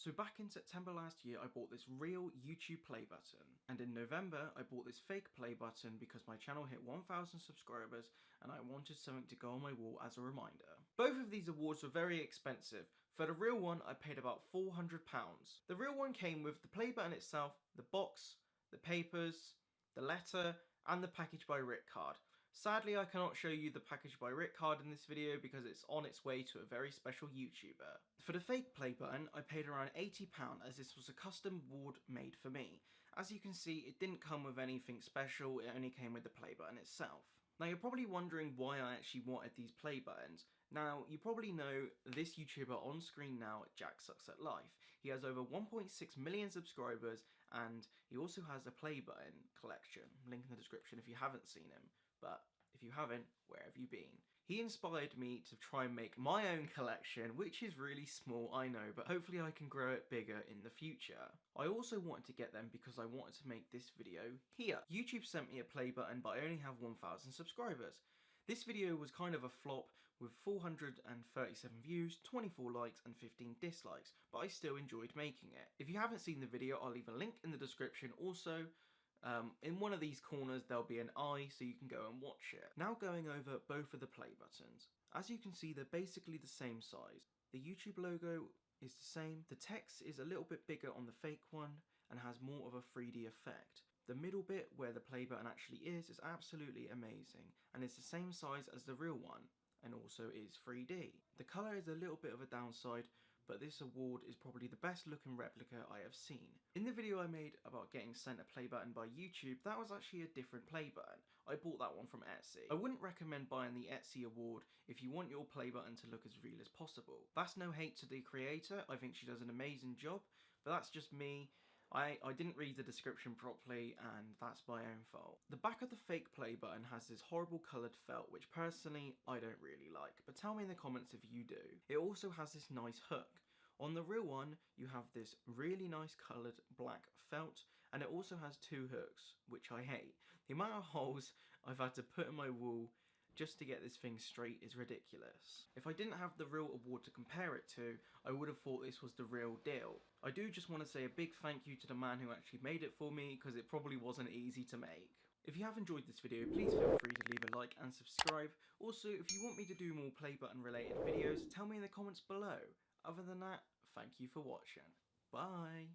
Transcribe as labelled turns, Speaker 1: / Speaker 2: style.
Speaker 1: So back in September last year, I bought this real YouTube play button. And in November, I bought this fake play button because my channel hit 1,000 subscribers and I wanted something to go on my wall as a reminder. Both of these awards were very expensive. For the real one, I paid about £400. The real one came with the play button itself, the box, the papers, the letter, and the Package by Rick card. Sadly, I cannot show you the Package by Rick card in this video because it's on its way to a very special YouTuber. For the fake play button, I paid around £80 as this was a custom award made for me. As you can see, it didn't come with anything special, it only came with the play button itself. Now you're probably wondering why I actually wanted these play buttons. Now, you probably know this YouTuber on screen now, Jack Sucks at Life. He has over 1.6 million subscribers and he also has a play button collection. Link in the description if you haven't seen him. But if you haven't, where have you been? He inspired me to try and make my own collection, which is really small, I know, but hopefully I can grow it bigger in the future. I also wanted to get them because I wanted to make this video here. YouTube sent me a play button, but I only have 1,000 subscribers. This video was kind of a flop with 437 views, 24 likes and 15 dislikes, but I still enjoyed making it. If you haven't seen the video, I'll leave a link in the description. Also, in one of these corners there'll be an eye so you can go and watch it. Now going over both of the play buttons. As you can see, they're basically the same size. The YouTube logo is the same. The text is a little bit bigger on the fake one and has more of a 3D effect. The middle bit where the play button actually is absolutely amazing and it's the same size as the real one and also is 3D. The colour is a little bit of a downside, but this award is probably the best looking replica I have seen. In the video I made about getting sent a play button by YouTube, that was actually a different play button. I bought that one from Etsy. I wouldn't recommend buying the Etsy award if you want your play button to look as real as possible. That's no hate to the creator, I think she does an amazing job, but that's just me. I didn't read the description properly and that's my own fault. The back of the fake play button has this horrible coloured felt which personally I don't really like, but tell me in the comments if you do. It also has this nice hook. On the real one you have this really nice coloured black felt and it also has two hooks, which I hate. The amount of holes I've had to put in my wall just to get this thing straight is ridiculous. If I didn't have the real award to compare it to, I would have thought this was the real deal. I do just want to say a big thank you to the man who actually made it for me because it probably wasn't easy to make. If you have enjoyed this video, please feel free to leave a like and subscribe. Also, if you want me to do more play button related videos, tell me in the comments below. Other than that, thank you for watching. Bye!